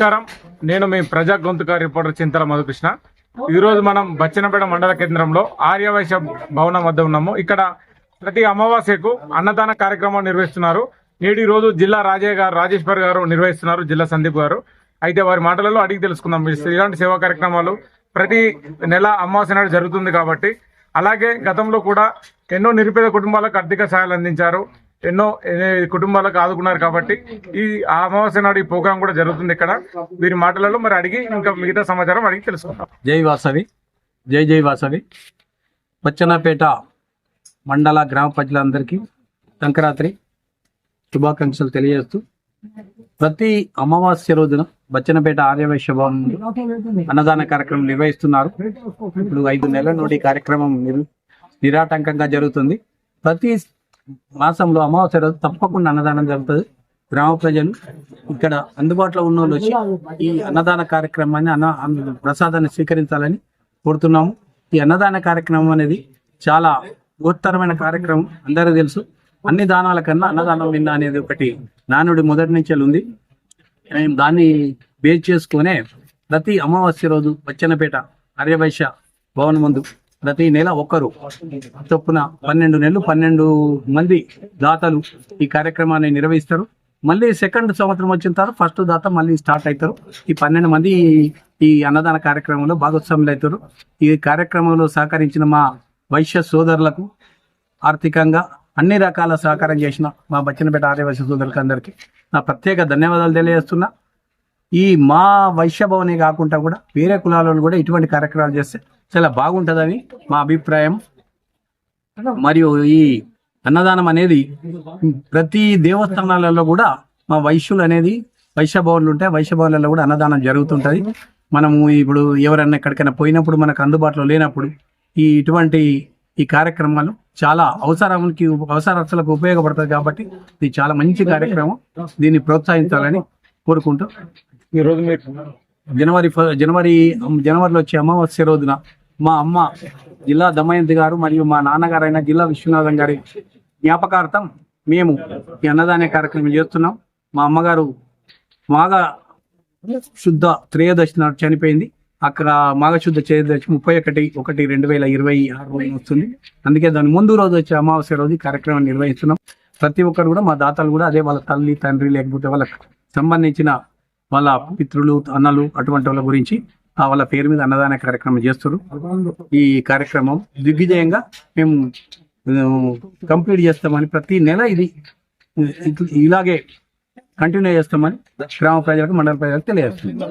నమస్కారం. నేను మీ ప్రజా గొంతుక రిపోర్టర్ చింతల మధుకృష్ణ. ఈరోజు మనం బచ్చన్నపేట మండల కేంద్రంలో ఆర్యవైశ్య భవనం వద్ద ఉన్నాము. ఇక్కడ ప్రతి అమావాస్యకు అన్నదాన కార్యక్రమం నిర్వహిస్తున్నారు. నేటి రోజు జిల్లా రాజేశ్వర్ గారు నిర్వహిస్తున్నారు, జిల్లా సందీప్ గారు. అయితే వారి మాటలలో అడిగి తెలుసుకుందాం. ఇలాంటి సేవా కార్యక్రమాలు ప్రతి నెల అమావాస్య నాడు జరుగుతుంది కాబట్టి, అలాగే గతంలో కూడా ఎన్నో నిరుపేద కుటుంబాలకు ఆర్థిక సహాయాలు అందించారు, ఎన్నో కుటుంబాలకు ఆదుకున్నారు. కాబట్టి ఈ అమావాస్య నాడు ఈ ప్రోగ్రాం కూడా జరుగుతుంది ఇక్కడ. వీరి మాటలలో మరి అడిగి ఇంకా మిగతా సమాచారం అడిగి తెలుసుకుంటాం. జై వాసవి, జై వాసవి. బచ్చన్నపేట మండల గ్రామ ప్రజలందరికీ సంక్రాంతి శుభాకాంక్షలు తెలియజేస్తూ, ప్రతి అమావాస్య రోజున బచ్చన్నపేట ఆర్యవైశ్య భవన్ అన్నదాన కార్యక్రమం నిర్వహిస్తున్నారు. ఇప్పుడు 5 నెలల నుండి కార్యక్రమం నిరాటంకంగా జరుగుతుంది. ప్రతి మాసంలో అమావాస్య రోజు తప్పకుండా అన్నదానం జరుగుతుంది. గ్రామ ప్రజలు ఇక్కడ అందుబాటులో ఉన్న వాళ్ళు వచ్చి ఈ అన్నదాన కార్యక్రమాన్ని ప్రసాదాన్ని స్వీకరించాలని కోరుతున్నాము. ఈ అన్నదాన కార్యక్రమం అనేది చాలా బృహత్తరమైన కార్యక్రమం. అందరికీ తెలుసు, అన్ని దానాల కన్నా అన్నదానం విన్న అనేది ఒకటి నానుడి మొదటి నుంచి ఉంది. దాన్ని బేస్ చేసుకునే ప్రతి అమావాస్య రోజు బచ్చన్నపేట ఆర్యవైశ్య భవన్ ముందు ప్రతి నెల ఒక్కరు చొప్పున 12 నెలలు 12 మంది దాతలు ఈ కార్యక్రమాన్ని నిర్వహిస్తారు. మళ్ళీ సెకండ్ సంవత్సరం వచ్చిన తర్వాత ఫస్ట్ దాత మళ్ళీ స్టార్ట్ అవుతారు. ఈ 12 మంది ఈ అన్నదాన కార్యక్రమంలో భాగస్వాములు అవుతారు. ఈ కార్యక్రమంలో సహకరించిన మా వైశ్య సోదరులకు ఆర్థికంగా అన్ని రకాల సహకారం చేసిన మా బచ్చన్నపేట ఆర్యవైశ్య సోదరులకు అందరికీ నా ప్రత్యేక ధన్యవాదాలు తెలియజేస్తున్నా. ఈ మా వైశ్య భవనే కాకుండా కూడా వేరే కులాలను కూడా ఇటువంటి కార్యక్రమాలు చేస్తే చాలా బాగుంటుందని మా అభిప్రాయం. మరియు ఈ అన్నదానం అనేది ప్రతి దేవస్థానాలలో కూడా మా వైశ్యులు అనేది వైశ్య భవన్లు ఉంటాయి. వైశ్య భవన్లలో కూడా అన్నదానం జరుగుతుంటుంది. మనము ఇప్పుడు ఎవరన్నా ఎక్కడికైనా పోయినప్పుడు మనకు అందుబాటులో లేనప్పుడు ఇటువంటి ఈ కార్యక్రమాలు చాలా అవసరాలకు ఉపయోగపడుతుంది. కాబట్టి ఇది చాలా మంచి కార్యక్రమం. దీన్ని ప్రోత్సహించాలని కోరుకుంటూ, ఈరోజు జనవరిలో వచ్చే అమావాస్య రోజున మా అమ్మ జిల్లా దమయంతి గారు మరియు మా నాన్నగారు అయిన జిల్లా విశ్వనాథం గారి జ్ఞాపకార్థం మేము ఈ అన్నదాన కార్యక్రమం చేస్తున్నాం. మా అమ్మగారు మాఘ శుద్ధ త్రయోదశి నాడు చనిపోయింది. అక్కడ మాఘశుద్ధ త్రయోదశి 31/1/2026 వస్తుంది. అందుకే దాని ముందు రోజు వచ్చే అమావాస్య రోజు ఈ కార్యక్రమం నిర్వహిస్తున్నాం. ప్రతి ఒక్కరు కూడా మా దాతలు కూడా అదే వాళ్ళ తల్లి తండ్రి లేకపోతే వాళ్ళకి సంబంధించిన వాళ్ళ పితృలు అన్నలు అటువంటి వాళ్ళ గురించి వాళ్ళ పేరు మీద అన్నదాన కార్యక్రమం చేస్తారు. ఈ కార్యక్రమం దిగ్విజయంగా మేము కంప్లీట్ చేస్తామని, ప్రతి నెల ఇది ఇలాగే కంటిన్యూ చేస్తామని గ్రామ ప్రజలకు మండల ప్రజలకు తెలియజేస్తున్నాం.